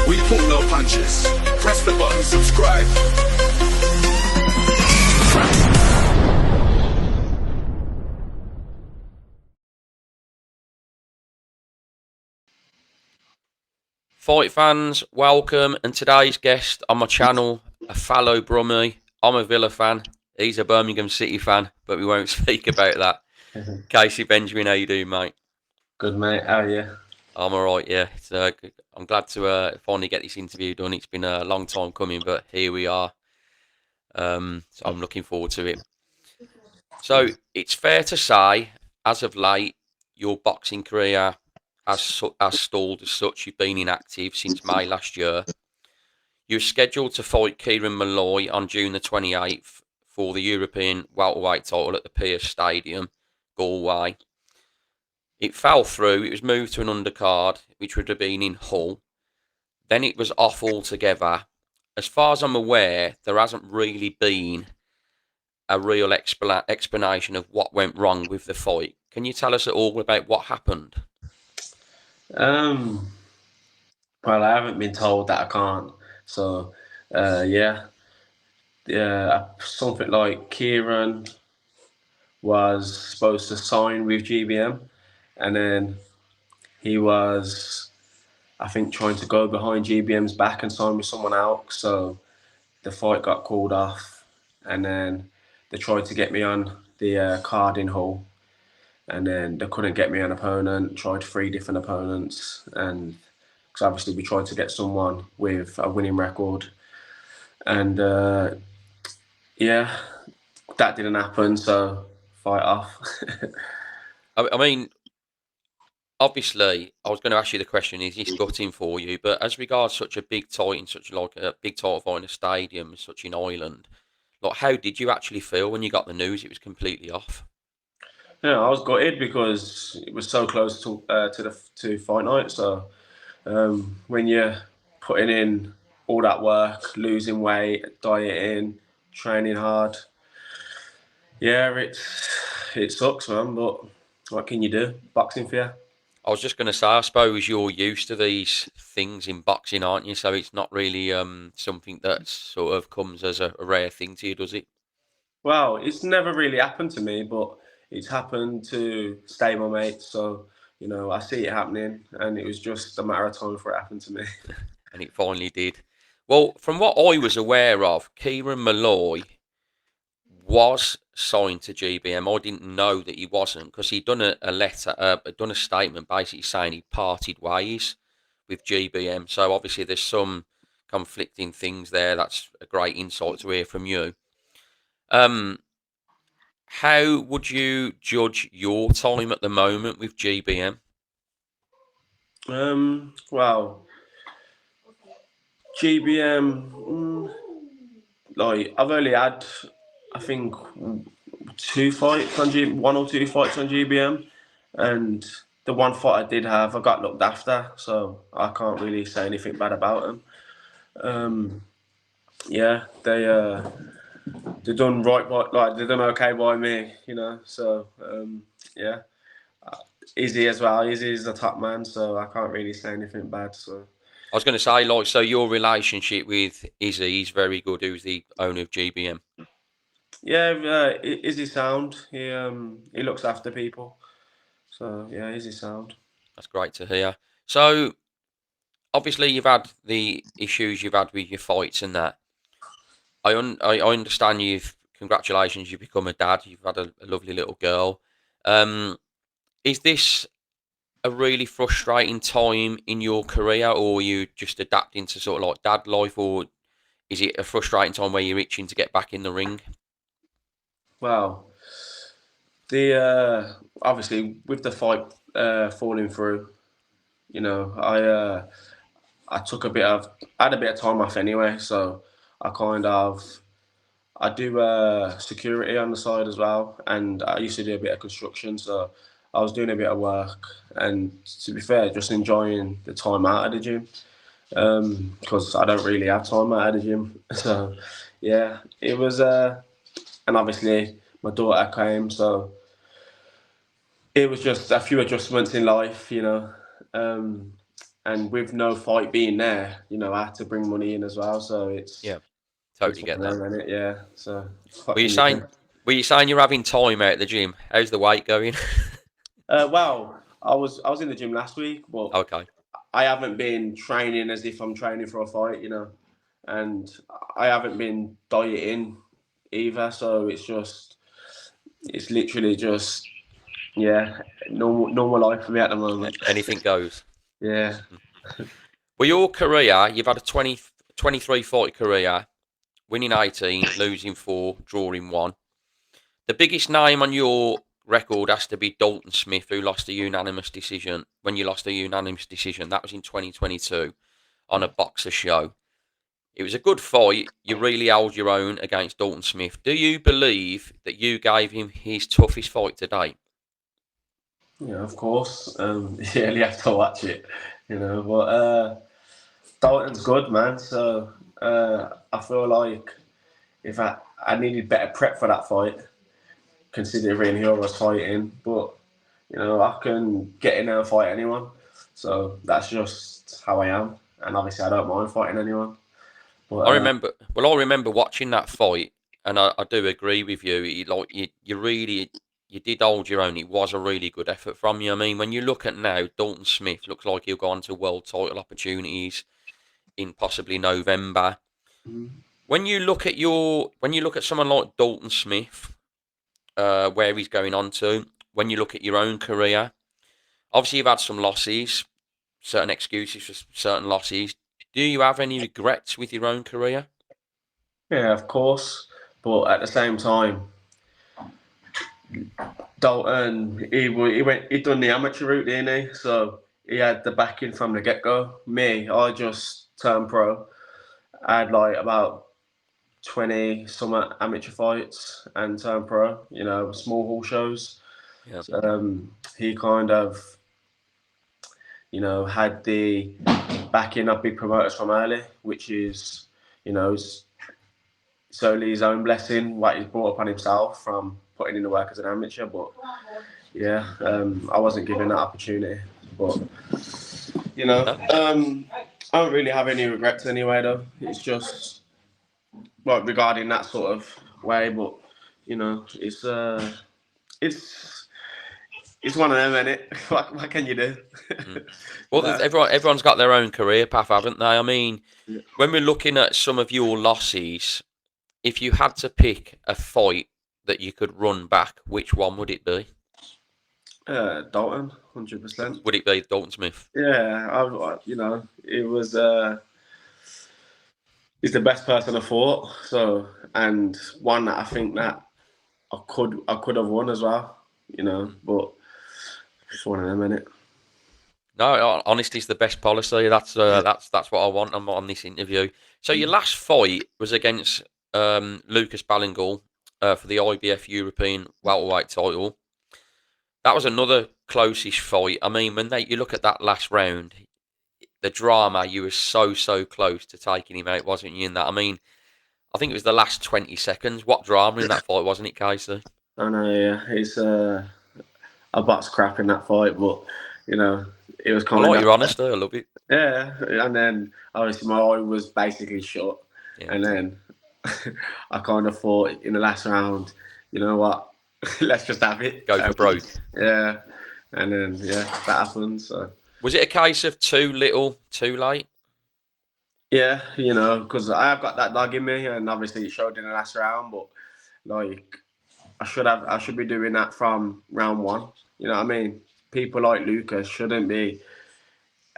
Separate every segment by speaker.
Speaker 1: We pull no punches. Press the button, subscribe.
Speaker 2: Fight fans, welcome, and today's guest on my channel, a fallow Brummie. I'm a Villa fan, he's a Birmingham City fan, but we won't speak about that. Kaisee Benjamin, how you doing, mate?
Speaker 3: Good, mate. How are you?
Speaker 2: I'm alright, yeah. I'm glad to finally get this interview done. It's been a long time coming, but here we are. So I'm looking forward to it. So it's fair to say, as of late, your boxing career has stalled as such. You've been inactive since May last year. You're scheduled to fight Kieran Malloy on June the 28th for the European welterweight title at the Pierce Stadium, Galway. It fell through. It was moved to an undercard, which would have been in Hull. Then it was off altogether. As far as I'm aware, there hasn't really been a real explanation of what went wrong with the fight. Can you tell us all about what happened?
Speaker 3: Well, I haven't been told that I can't. So, yeah, something like Kieran was supposed to sign with GBM, and then he was, I think, trying to go behind GBM's back and sign with someone else. So the fight got called off, and then they tried to get me on the card in Hull, and then they couldn't get me an opponent. Tried 3 different opponents, and because obviously we tried to get someone with a winning record, and yeah, that didn't happen. So fight off.
Speaker 2: I mean, obviously, I was going to ask you the question: is this gutting for you? But as regards such a big title in such like a big title fight in a stadium, such in Ireland, like how did you actually feel when you got the news it was completely off?
Speaker 3: Yeah, I was gutted because it was so close to fight night. So when you're putting in all that work, losing weight, dieting, training hard, yeah, it sucks, man. But what can you do? Boxing for you.
Speaker 2: I was just going to say, I suppose you're used to these things in boxing, aren't you? So it's not really something that sort of comes as a rare thing to you, does it?
Speaker 3: Well, it's never really happened to me, but it's happened to stable mates. So I see it happening, and it was just a matter of time before it happened to me.
Speaker 2: And it finally did. Well, from what I was aware of, Kieran Malloy was signed to GBM. I didn't know that he wasn't because he'd done a letter, done a statement basically saying he parted ways with GBM. So obviously there's some conflicting things there. That's a great insight to hear from you. How would you judge your time at the moment with GBM?
Speaker 3: Well, GBM, like I've only had, I think, 1 or 2 fights on GBM, and the one fight I did have, I got looked after, so I can't really say anything bad about them. Yeah, they done right by, like they done okay by me, So yeah, Izzy as well. Izzy's the top man, so I can't really say anything bad. So.
Speaker 2: I was going to say, like, so your relationship with Izzy is very good, who's the owner of GBM.
Speaker 3: Yeah, Izzy sound. He looks after people. So yeah, Izzy sound.
Speaker 2: That's great to hear. So obviously you've had the issues you've had with your fights and that. I understand congratulations, you've become a dad. You've had a lovely little girl. Is this a really frustrating time in your career, or are you just adapting to sort of like dad life, or is it a frustrating time where you're itching to get back in the ring?
Speaker 3: Well, the obviously with the fight falling through, I took I had a bit of time off anyway, so I do security on the side as well, and I used to do a bit of construction, so I was doing a bit of work, and to be fair, just enjoying the time out of the gym, because I don't really have time out of the gym. So yeah, it was, and obviously my daughter came, so it was just a few adjustments in life, and with no fight being there, I had to bring money in as well. So
Speaker 2: Yeah,
Speaker 3: it's
Speaker 2: totally get
Speaker 3: one
Speaker 2: that.
Speaker 3: of them, innit? Yeah. So what
Speaker 2: Were you
Speaker 3: can you
Speaker 2: saying?
Speaker 3: do?
Speaker 2: Were you saying you're having time out at the gym? How's the weight going?
Speaker 3: Well, I was in the gym last week, but
Speaker 2: Okay.
Speaker 3: I haven't been training as if I'm training for a fight, and I haven't been dieting either. So it's literally just, yeah, normal life for me at the moment.
Speaker 2: Anything goes.
Speaker 3: Yeah.
Speaker 2: Well, your career, you've had a 23 fight career, winning 18, losing 4, drawing 1. The biggest name on your record has to be Dalton Smith, who lost a unanimous decision. When you lost a unanimous decision, that was in 2022 on a boxer show. It was a good fight. You really held your own against Dalton Smith. Do you believe that you gave him his toughest fight to date?
Speaker 3: Yeah, of course. Yeah, you have to watch it, But Dalton's good, man. So I feel like if I needed better prep for that fight, considering who I was fighting, but I can get in there and fight anyone. So that's just how I am, and obviously I don't mind fighting anyone. But
Speaker 2: I remember. Well, I remember watching that fight, and I do agree with you. You really you did hold your own. It was a really good effort from you. I mean, when you look at now, Dalton Smith looks like he'll go on to world title opportunities in possibly November. When you look at someone like Dalton Smith, where he's going on to, when you look at your own career, obviously you've had some losses, certain excuses for certain losses. Do you have any regrets with your own career?
Speaker 3: yeah, of course. But at the same time, Dalton, he done the amateur route, didn't he? So he had the backing from the get go. Me, I just turned pro. I had like about 20 summer amateur fights and turned pro. Small hall shows.
Speaker 2: Yeah.
Speaker 3: So, he kind of, had the backing of big promoters from early, which is, solely his own blessing, what he's brought upon himself from putting in the work as an amateur. But yeah, I wasn't given that opportunity. But
Speaker 2: No?
Speaker 3: I don't really have any regrets anyway. Though it's just regarding that sort of way. But it's it's one of them, isn't it? What can you do?
Speaker 2: Mm. Well, everyone's got their own career path, haven't they? I mean, when we're looking at some of your losses, if you had to pick a fight that you could run back, which one would it be?
Speaker 3: Dalton, 100%.
Speaker 2: Would it be Dalton Smith?
Speaker 3: Yeah, it was. He's the best person I fought. So, and one that I think that I could have won as well. But it's one of them, innit?
Speaker 2: No, honesty is the best policy. That's what I want on this interview. So your last fight was against Lucas Ballingall for the IBF European welterweight title. That was another close-ish fight. I mean, when you look at that last round, the drama, you were so close to taking him out, wasn't you? In that, I mean, I think it was the last 20 seconds. What drama in that fight, wasn't it, Kaisee?
Speaker 3: I know, yeah. It's a butt's crap in that fight, but it was
Speaker 2: I
Speaker 3: kind
Speaker 2: like
Speaker 3: of
Speaker 2: your honesty. I love it.
Speaker 3: yeah. And then obviously my eye was basically shut,
Speaker 2: Yeah.
Speaker 3: and then I kind of thought in the last round, you know what, let's just have it.
Speaker 2: Go for broke.
Speaker 3: Yeah, and then that happened. So
Speaker 2: Was it a case of too little, too late?
Speaker 3: yeah, because I have got that dog in me, and obviously it showed in the last round, but like I should be doing that from round one. You know what I mean? People like Lucas I shouldn't be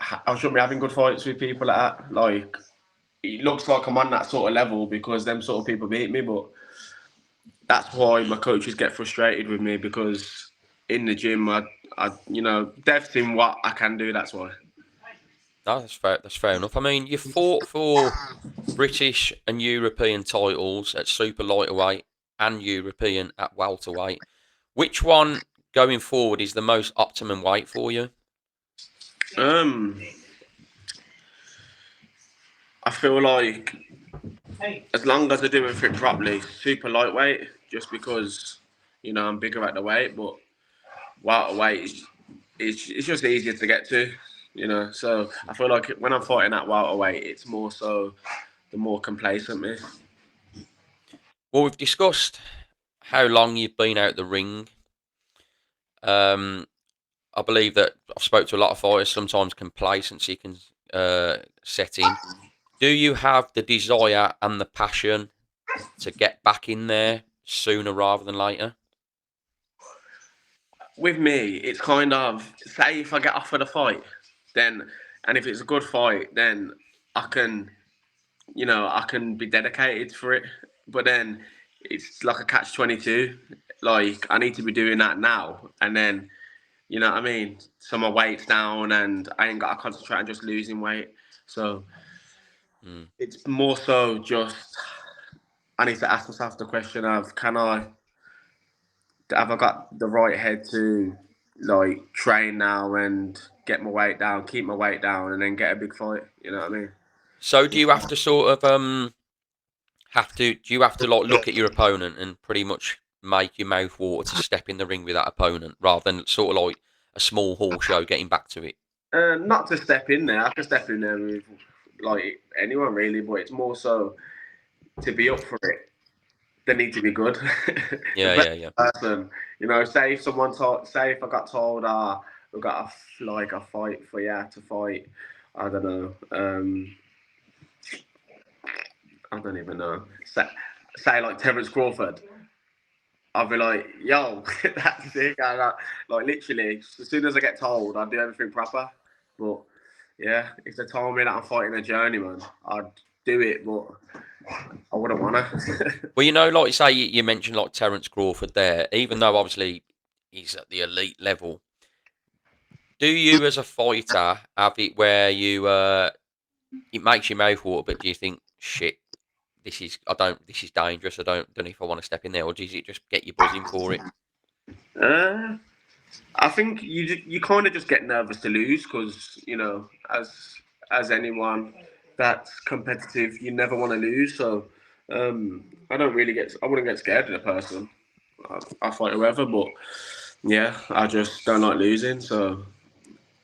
Speaker 3: having good fights with people like that. Like, it looks like I'm on that sort of level because them sort of people beat me, but that's why my coaches get frustrated with me because in the gym, they've seen what I can do. That's why.
Speaker 2: No, that's fair. That's fair enough. I mean, you fought for British and European titles at super lightweight and European at welterweight. Which one going forward is the most optimum weight for you?
Speaker 3: I feel like as long as I do everything properly, super lightweight, just because I'm bigger at the weight, but welterweight it's just easier to get to. you know. So I feel like when I'm fighting at welterweight, it's more so the more complacent me.
Speaker 2: Well, we've discussed how long you've been out the ring. Um, I believe that I've spoke to a lot of fighters. Sometimes complacency can set in. Do you have the desire and the passion to get back in there sooner rather than later?
Speaker 3: With me, it's kind of say if I get offered a fight, then and if it's a good fight, then I can, you know, I can be dedicated for it. But then it's like a catch-22. Like I need to be doing that now, and then you know what I mean. So my weight's down, and I ain't got to concentrate on just losing weight. So
Speaker 2: Mm.
Speaker 3: it's more so just I need to ask myself the question of have I got the right head to like train now and get my weight down, keep my weight down, and then get a big fight? You know what I mean?
Speaker 2: So do you have to sort of do you have to like look at your opponent and pretty much make your mouth water to step in the ring with that opponent rather than sort of like a small horse show getting back to it?
Speaker 3: Not to step in there. I can step in there with like anyone really, but it's more so to be up for it. They need to be good. The
Speaker 2: Yeah,
Speaker 3: best
Speaker 2: yeah, yeah.
Speaker 3: person, you know. Say if I got told, we've got like a fight for you to fight. I don't know. I don't even know. Say like Terence Crawford. I'll be like, yo, that's it. Like literally, as soon as I get told, I do everything proper. But yeah, if they told me that I'm fighting a journeyman, I'd do it, but I wouldn't want to.
Speaker 2: Well, you know, like you say, you mentioned like Terence Crawford there, even though obviously he's at the elite level. Do you, as a fighter, have it where you it makes your mouth water, but do you think, shit, this is dangerous. I don't know if I want to step in there, or does it just get you buzzing for it?
Speaker 3: uh, I think you kind of just get nervous to lose because you know, as anyone that's competitive, you never want to lose. So I wouldn't get scared of the person. I fight whoever, but yeah, I just don't like losing. So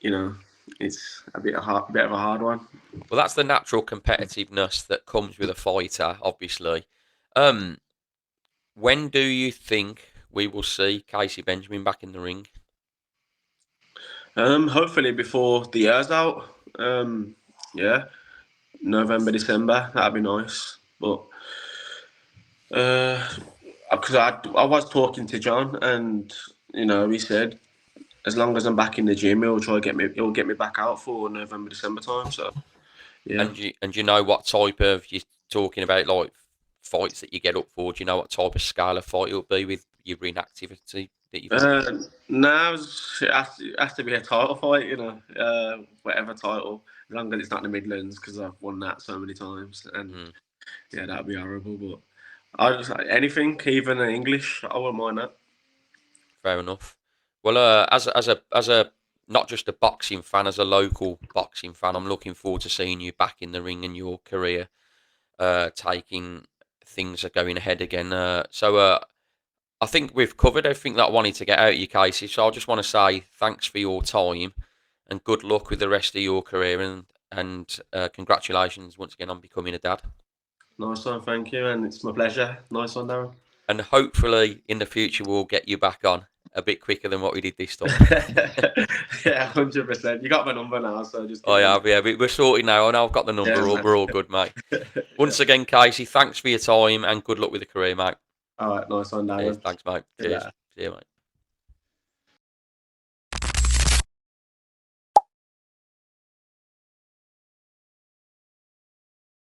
Speaker 3: you know, it's bit of a hard one.
Speaker 2: Well, that's the natural competitiveness that comes with a fighter, obviously. Um, when do you think we will see Kaisee Benjamin back in the ring?
Speaker 3: Hopefully before the year's out. Yeah, November, December. That'd be nice. But because I was talking to John, and you know, he said as long as I'm back in the gym, he'll get me back out for November, December time. So yeah.
Speaker 2: And you know what type of you're talking about, like fights that you get up for? Do you know what type of scale of fight it'll be with your inactivity that you've had?
Speaker 3: Now it has to be a title fight, you know, whatever title, as long as it's not the Midlands because I've won that so many times, and
Speaker 2: Mm,
Speaker 3: yeah, that'd be horrible. But I just anything, even in English, I wouldn't mind that.
Speaker 2: fair enough. Well, as a not just a boxing fan, as a local boxing fan, I'm looking forward to seeing you back in the ring and your career taking things are going ahead again. I think we've covered everything that I wanted to get out of you, Kaisee. So I just want to say thanks for your time and good luck with the rest of your career and congratulations once again on becoming a dad.
Speaker 3: Nice one, thank you, and it's my pleasure. Nice one, Darren.
Speaker 2: And hopefully in the future we'll get you back on a bit quicker than what we did this time.
Speaker 3: Yeah, 100%. You got my number now, so just.
Speaker 2: Oh yeah, we're sorted now, and I've got the number.
Speaker 3: Yeah,
Speaker 2: We're all good, mate. Once again, Kaisee, thanks for your time and good luck with the career, mate.
Speaker 3: All right, nice one,
Speaker 2: Cheers.
Speaker 3: Darren.
Speaker 2: Thanks, mate.
Speaker 3: See you
Speaker 2: Cheers.
Speaker 3: later.
Speaker 2: See you, mate.